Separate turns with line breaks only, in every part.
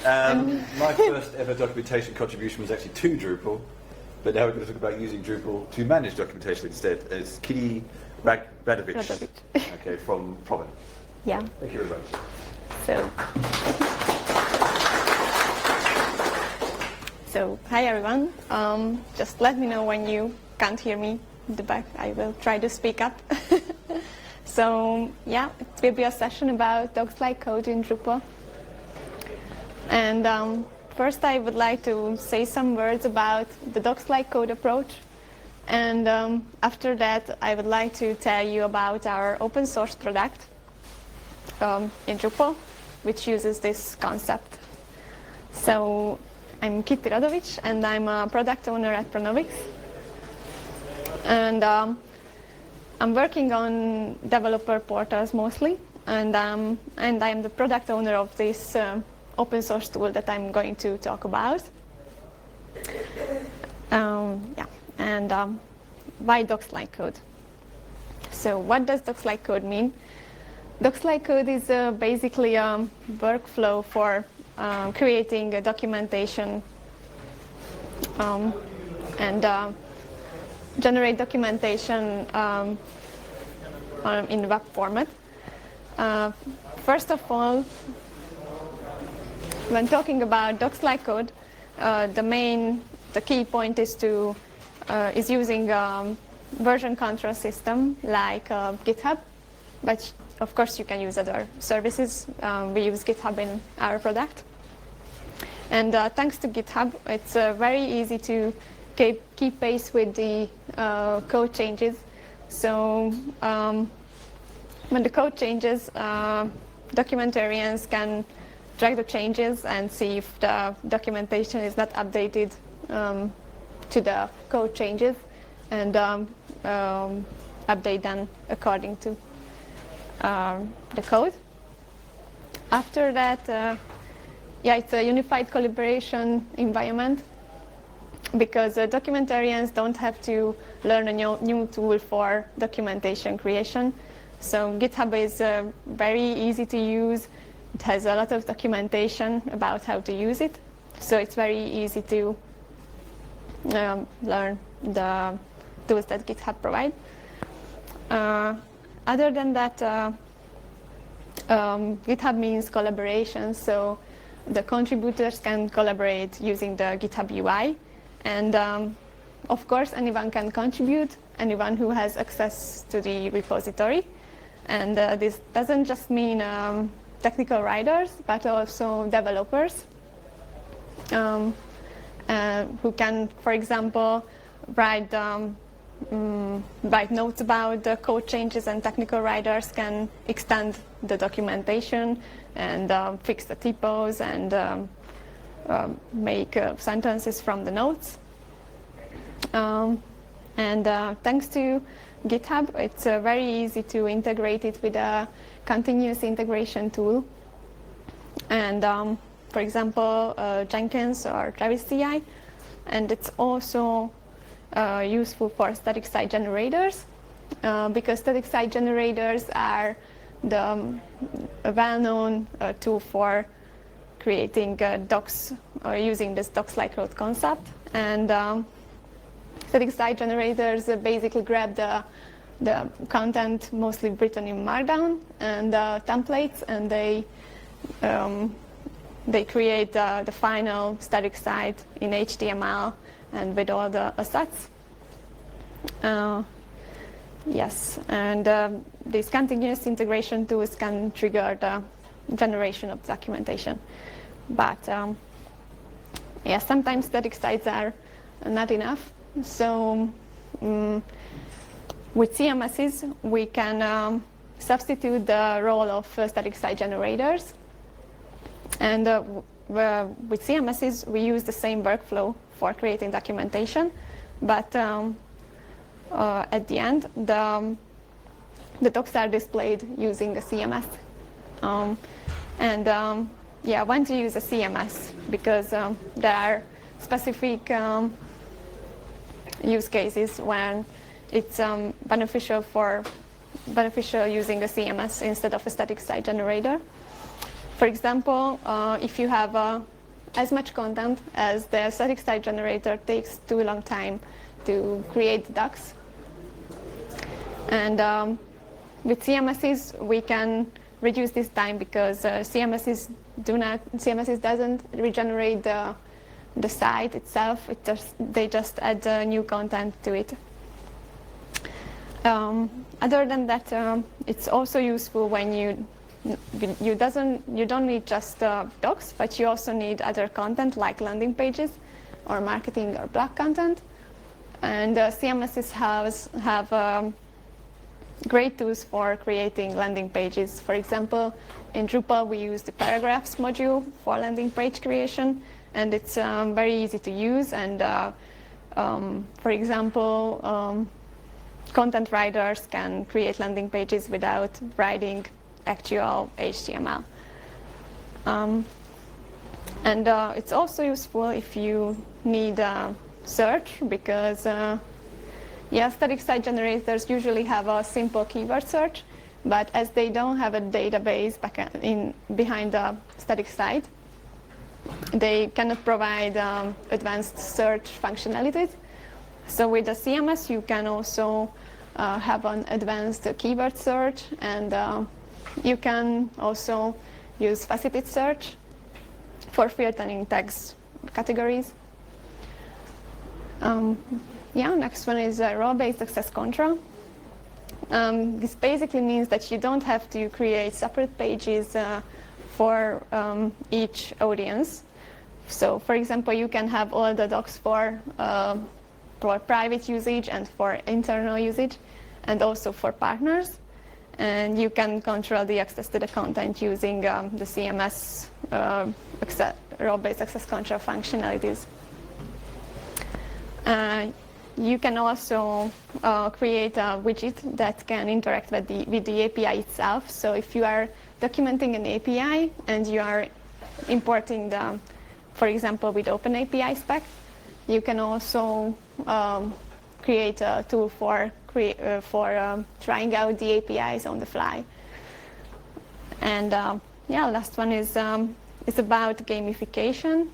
My first ever documentation contribution was actually to Drupal, but now we're going to talk about using Drupal to manage documentation instead. It's Kitty Radovic, okay, from Proven.
Yeah.
Thank you very much.
So hi everyone. Just let me know when you can't hear me in the back. I will try to speak up. So yeah, it will be a session about docs-like code in Drupal. And first I would like to say some words about the docs-like code approach. And after that, I would like to tell you about our open source product in Drupal, which uses this concept. So I'm Kitty Radovic, and I'm a product owner at Pronovix. And I'm working on developer portals mostly, and I'm the product owner of this open source tool that I'm going to talk about. Why docs-like code? So what does docs-like code mean? Docs-like code is basically a workflow for creating a documentation and generate documentation in web format. First of all, when talking about docs-like code, the key point is using version control system like GitHub, but of course you can use other services. We use GitHub in our product. And thanks to GitHub, it's very easy to keep pace with the code changes. So when the code changes, documentarians can drag the changes and see if the documentation is not updated to the code changes, and update them according to the code. After that, it's a unified collaboration environment, because documentarians don't have to learn a new tool for documentation creation. So GitHub is very easy to use. It has a lot of documentation about how to use it. So it's very easy to learn the tools that GitHub provides. Other than that, GitHub means collaboration. So the contributors can collaborate using the GitHub UI. And of course, anyone can contribute, anyone who has access to the repository. And this doesn't just mean technical writers, but also developers who can, for example, write notes about the code changes, and technical writers can extend the documentation and fix the typos and make sentences from the notes. Thanks to GitHub, it's very easy to integrate it with a continuous integration tool. And for example, Jenkins or Travis CI. And it's also useful for static site generators, because static site generators are the well-known tool for creating docs or using this docs-like code concept. And static site generators basically grab the content mostly written in Markdown and templates, and they create the final static site in HTML and with all the assets. Yes, and these continuous integration tools can trigger the generation of documentation. But sometimes static sites are not enough. So with CMSs, we can substitute the role of static site generators. And with CMSs, we use the same workflow for creating documentation. But at the end, the docs are displayed using a CMS. When to use a CMS, because there are specific use cases when it's beneficial using a CMS instead of a static site generator. For example, if you have as much content as the static site generator takes too long time to create docs. And with CMSs, we can reduce this time because CMSs doesn't regenerate the site itself. They just add new content to it. Other than that, it's also useful when you don't need just docs, but you also need other content like landing pages or marketing or blog content. And CMSs have great tools for creating landing pages. For example, in Drupal, we use the paragraphs module for landing page creation, and it's very easy to use. And for example, content writers can create landing pages without writing actual HTML. And it's also useful if you need search, because static site generators usually have a simple keyword search, but as they don't have a database behind the static site, they cannot provide advanced search functionalities. So with the CMS, you can also have an advanced keyword search, and you can also use faceted search for filtering text categories. Next one is role-based access control. This basically means that you don't have to create separate pages for each audience. So, for example, you can have all the docs for private usage and for internal usage, and also for partners. And you can control the access to the content using the CMS role-based access control functionalities. You can also create a widget that can interact with the API itself. So if you are documenting an API and you are importing for example, with OpenAPI spec, you can also create a tool for trying out the APIs on the fly. And last one is about gamification.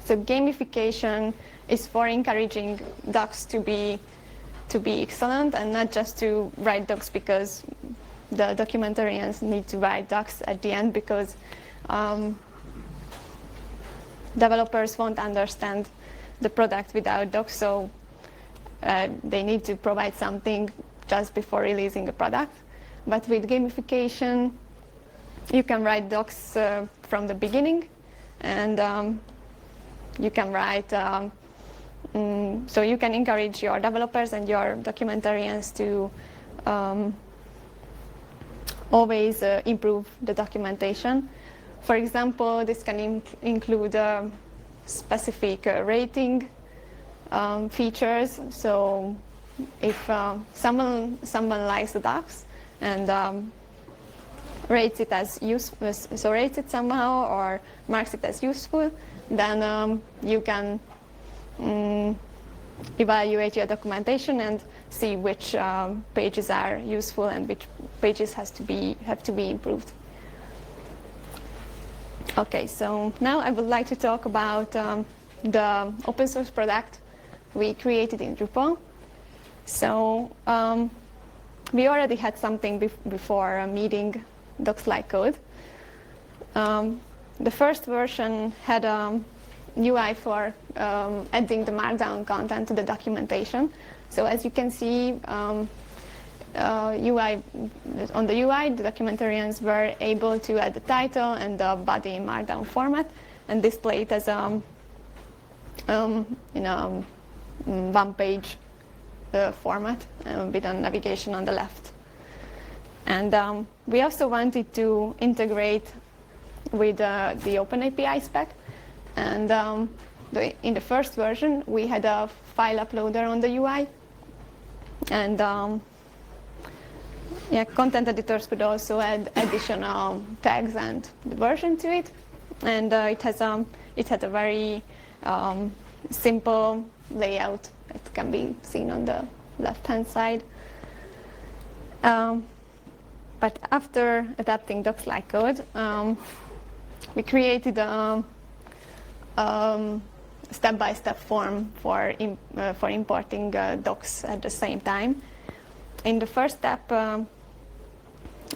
So gamification is for encouraging docs to be excellent, and not just to write docs because the documentarians need to write docs at the end, because developers won't understand the product without docs, so they need to provide something just before releasing a product. But with gamification, you can write docs from the beginning, and you can write, so you can encourage your developers and your documentarians to always improve the documentation. For example, this can include specific rating features. So if someone likes the docs and rates it as useful, so rates it somehow or marks it as useful, then you can evaluate your documentation and see which pages are useful and which pages have to be improved. Okay, so now I would like to talk about the open source product we created in Drupal. So we already had something before meeting docs like code. The first version had a UI for adding the Markdown content to the documentation. So as you can see, on the UI, the documentarians were able to add the title and the body in Markdown format and display it as a one-page format with a navigation on the left. And we also wanted to integrate with the OpenAPI spec. And in the first version, we had a file uploader on the UI. And content editors could also add additional tags and the version to it. And it had a very simple layout. It can be seen on the left-hand side. But after adapting docs-like code, we created a step-by-step form for importing docs at the same time. In the first step,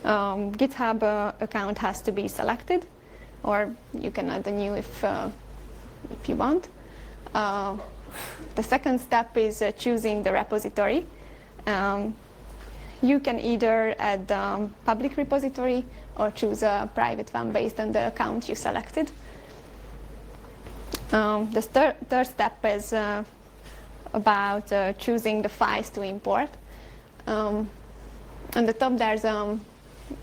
GitHub account has to be selected, or you can add a new if you want. The second step is choosing the repository. You can either add public repository or choose a private one based on the account you selected. The third step is about choosing the files to import. On the top there's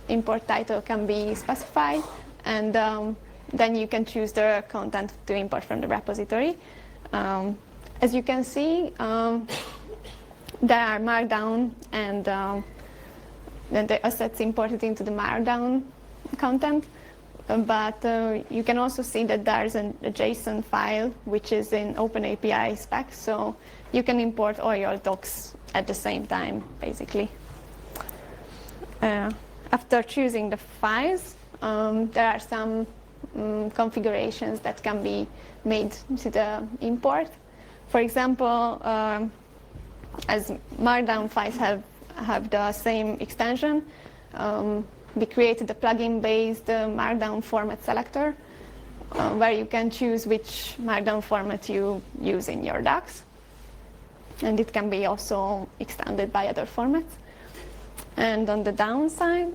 import title can be specified, and then you can choose the content to import from the repository. As you can see, there are Markdown and then the assets imported into the Markdown content. But you can also see that there's a JSON file which is in OpenAPI spec, so you can import all your docs at the same time, basically. After choosing the files, there are some configurations that can be made to the import. For example, as Markdown files have the same extension, we created a plugin-based Markdown format selector where you can choose which Markdown format you use in your docs. And it can be also extended by other formats. And on the downside,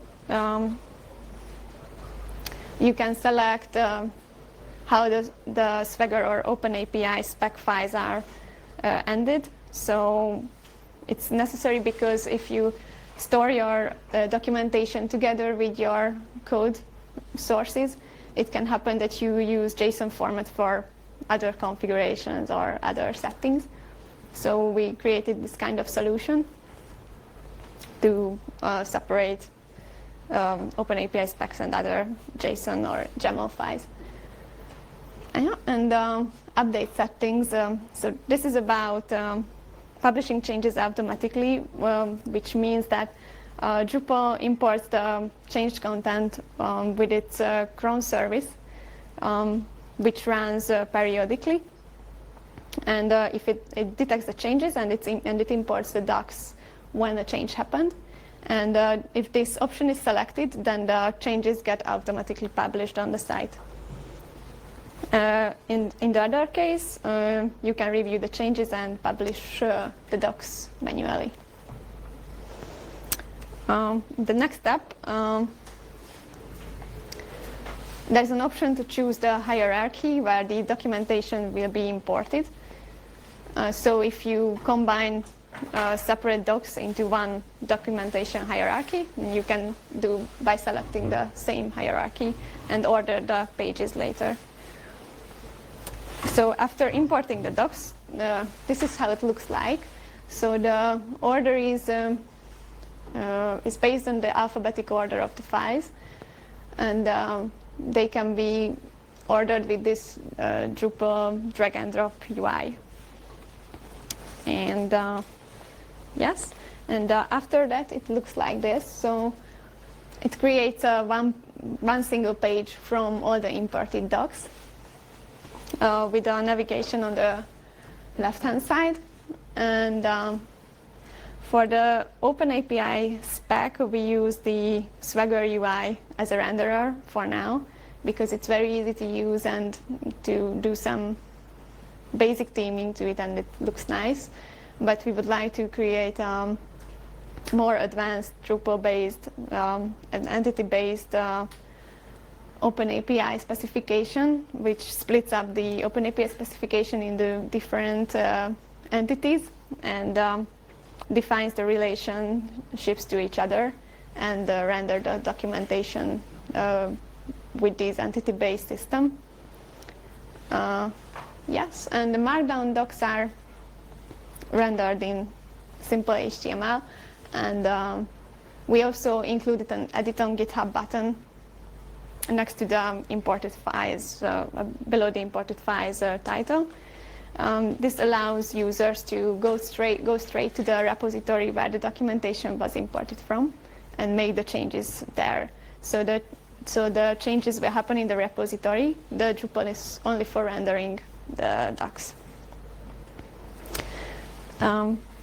you can select how the Swagger or OpenAPI spec files are ended. So it's necessary because if you store your documentation together with your code sources, it can happen that you use JSON format for other configurations or other settings. So we created this kind of solution to separate OpenAPI specs and other JSON or YAML files. And update settings. So this is about publishing changes automatically, which means that Drupal imports the changed content with its cron service, which runs periodically. And if it detects the changes and it imports the docs when a change happened. And if this option is selected, then the changes get automatically published on the site. In the other case, you can review the changes and publish the docs manually. The next step, there's an option to choose the hierarchy where the documentation will be imported. So if you combine separate docs into one documentation hierarchy, you can do by selecting the same hierarchy and order the pages later. So after importing the docs, this is how it looks like. So the order is based on the alphabetic order of the files, and they can be ordered with this Drupal drag and drop UI. And yes, and after that it looks like this. So it creates one single page from all the imported docs with the navigation on the left-hand side. And for the OpenAPI spec, we use the Swagger UI as a renderer for now, because it's very easy to use and to do some basic theming to it, and it looks nice. But we would like to create more advanced Drupal-based and entity-based OpenAPI specification, which splits up the OpenAPI specification into different entities and defines the relationships to each other, and render the documentation with this entity-based system. Yes, and the Markdown docs are rendered in simple HTML, and we also included an Edit on GitHub button next to the imported files, below the imported files title. This allows users to go straight to the repository where the documentation was imported from, and make the changes there. So the changes will happen in the repository. The Drupal is only for rendering the docs.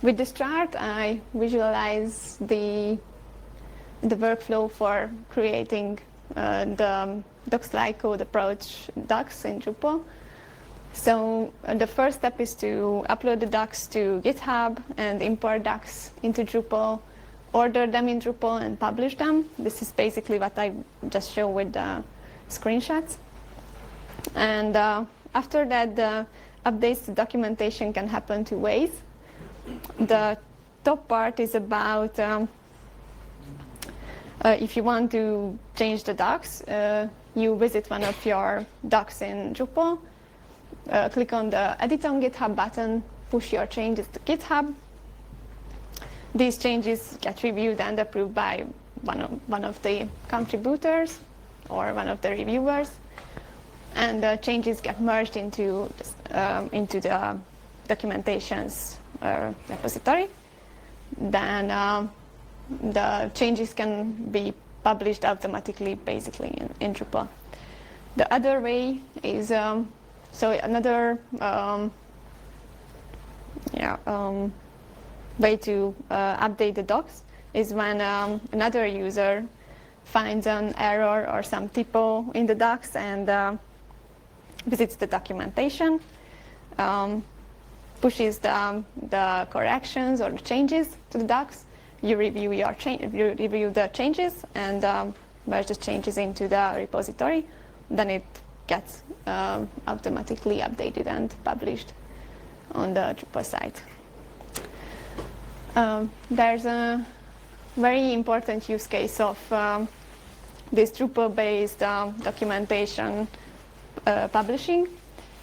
With this chart, I visualize the workflow for creating the docs-like code approach docs in Drupal. So the first step is to upload the docs to GitHub and import docs into Drupal, order them in Drupal and publish them. This is basically what I just showed with the screenshots. And after that, the updates to documentation can happen two ways. The top part is about if you want to change the docs, you visit one of your docs in Drupal, click on the Edit on GitHub button, push your changes to GitHub. These changes get reviewed and approved by one of the contributors or one of the reviewers, and the changes get merged into the documentation's repository. Then the changes can be published automatically, basically, in Drupal. The other way is another way to update the docs is when another user finds an error or some typo in the docs and visits the documentation, pushes the corrections or the changes to the docs. You review the changes and merge the changes into the repository. Then it gets automatically updated and published on the Drupal site. There's a very important use case of this Drupal-based documentation publishing,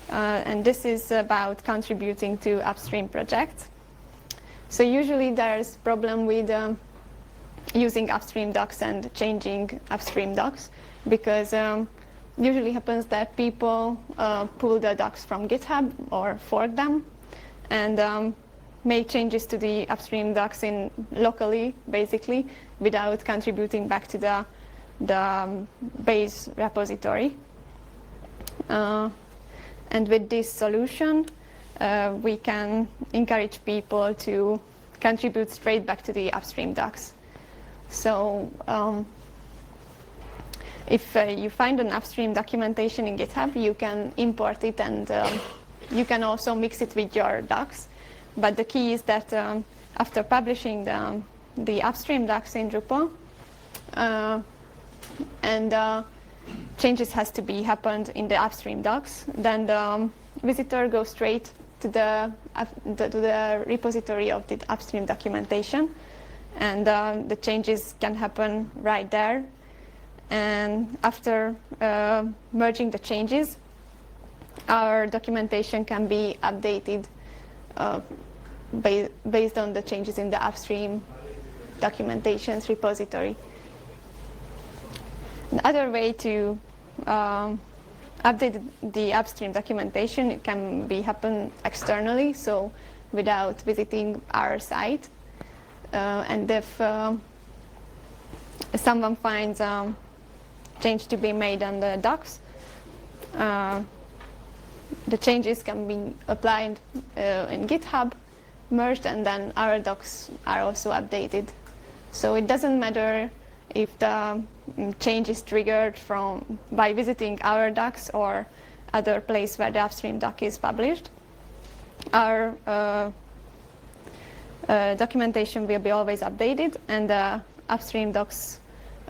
and this is about contributing to upstream projects. So usually there's problem with using upstream docs and changing upstream docs, because usually happens that people pull the docs from GitHub or fork them and make changes to the upstream docs locally, basically, without contributing back to the base repository. And with this solution, we can encourage people to contribute straight back to the upstream docs. So if you find an upstream documentation in GitHub, you can import it, and you can also mix it with your docs. But the key is that after publishing the upstream docs in Drupal, and changes has to be happened in the upstream docs, then the visitor goes straight to the repository of the upstream documentation, and the changes can happen right there. And after merging the changes, our documentation can be updated based on the changes in the upstream documentation's repository. Another way to update the upstream documentation, it can be happen externally, so without visiting our site. And if someone finds change to be made on the docs, the changes can be applied in GitHub, merged, and then our docs are also updated. So it doesn't matter if the change is triggered by visiting our docs or other place where the upstream doc is published. Our documentation will be always updated, and the upstream docs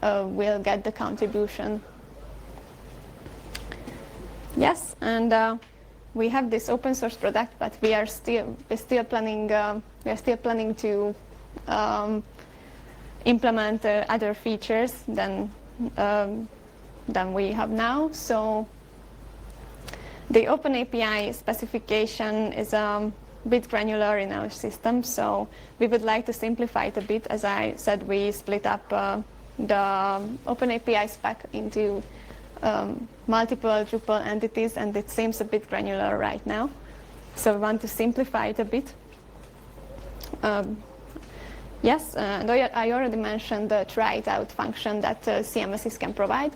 will get the contribution. Yes, and we have this open source product, but we're still planning to implement other features than we have now. So the OpenAPI specification is a bit granular in our system, so we would like to simplify it a bit. As I said, we split up the OpenAPI spec into multiple Drupal entities, and it seems a bit granular right now. So we want to simplify it a bit. Yes, and I already mentioned the try it out function that CMSs can provide.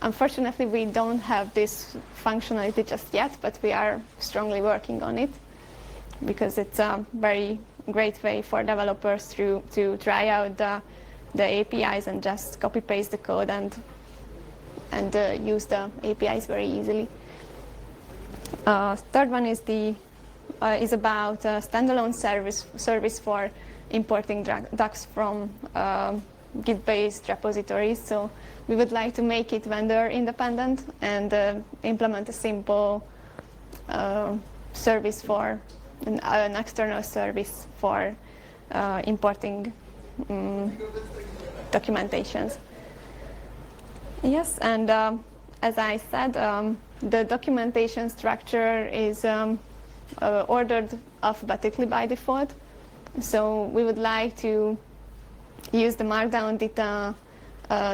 Unfortunately, we don't have this functionality just yet, but we are strongly working on it because it's a very great way for developers to try out the APIs and just copy paste the code and use the APIs very easily. Third one is about a standalone service for importing docs from Git-based repositories. So we would like to make it vendor independent and implement a simple service for an external service for importing documentations. Yes, and as I said, the documentation structure is ordered alphabetically by default. So we would like to use the Markdown data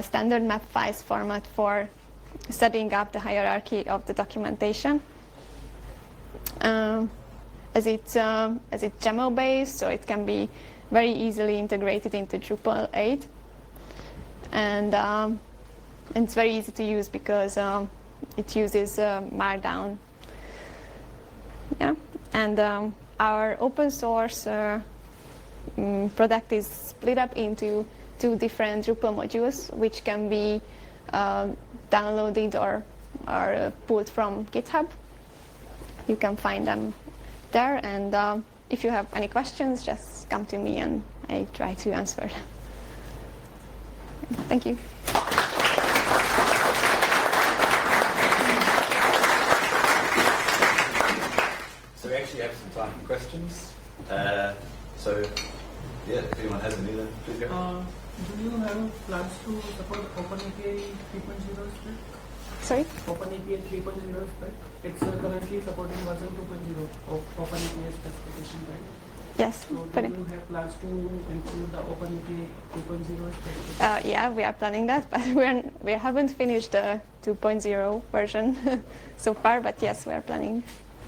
standard map files format for setting up the hierarchy of the documentation. As it's XAML based, so it can be very easily integrated into Drupal 8, and it's very easy to use because it uses Markdown. Yeah, and our open source product is split up into 2 different Drupal modules, which can be downloaded or pulled from GitHub. You can find them there, and if you have any questions, just come to me and I try to answer. Thank you.
So we actually have some time for questions. So, yeah, if anyone has any, then please go.
Do you have plans to support OpenAPI 3.0 spec?
Sorry?
OpenAPI 3.0 spec? It's currently supporting version 2.0 of OpenAPI specification, right?
Yes.
So do you have plans to include the OpenAPI 2.0 spec?
Yeah, we are planning that, but we haven't finished the 2.0 version so far, but yes, we are planning.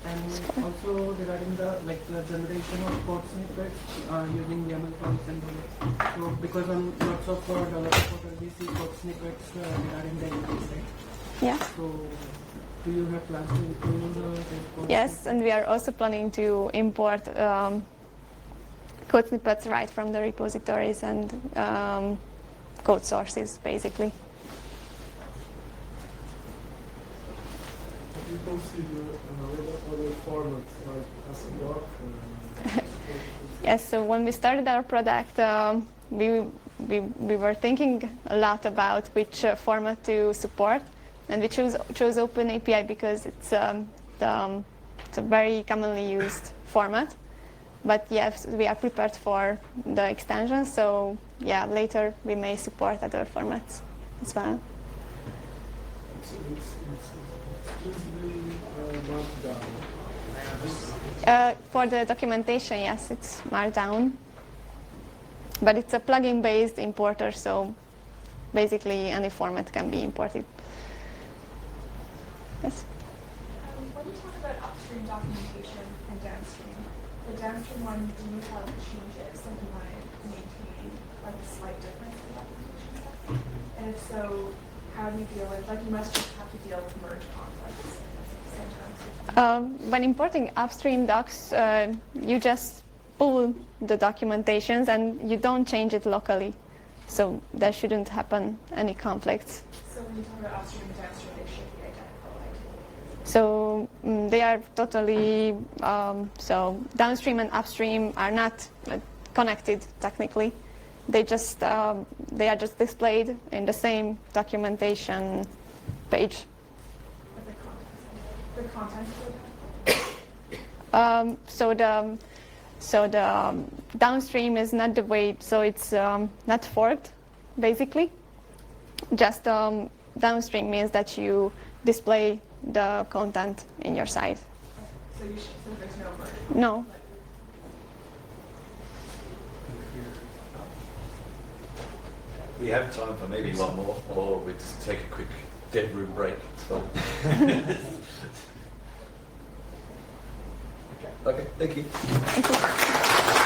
And also regarding the generation of code snippets using YAML files and all that. So because on lots of developer portals we see code snippets regarding the interface, right?
Yeah.
So do you have plans to include the code
Yes,
snippets?
and we are also planning to import code snippets right from the repositories and code sources, basically.
You consider other formats like ASCII.
Yes, so when we started our product, we were thinking a lot about which format to support, and we chose OpenAPI because it's a very commonly used format. But yes, we are prepared for the extension, so yeah, later we may support other formats as well.
It's exclusively Markdown.
For the documentation, yes, it's Markdown. But it's a plugin-based importer, so basically any format can be imported. Yes?
When you talk about upstream documentation and downstream, the downstream one, do you have changes that you want to maintain, like a slight difference in documentation stuff? And if so, how do you deal with, you must just have to deal with merge conflicts sometimes.
When importing upstream docs, you just pull the documentations and you don't change it locally. So there shouldn't happen any conflicts.
So when you talk about upstream and downstream, they should be identical, right?
So they are totally, so downstream and upstream are not connected technically. They are just displayed in the same documentation page.
The content of
So the downstream is not the way, so it's not forked, basically. Just downstream means that you display the content in your site.
So there's no merge.
No.
We have time for maybe one more, or we just take a quick dead room break. So. Okay, thank you.
Thank you.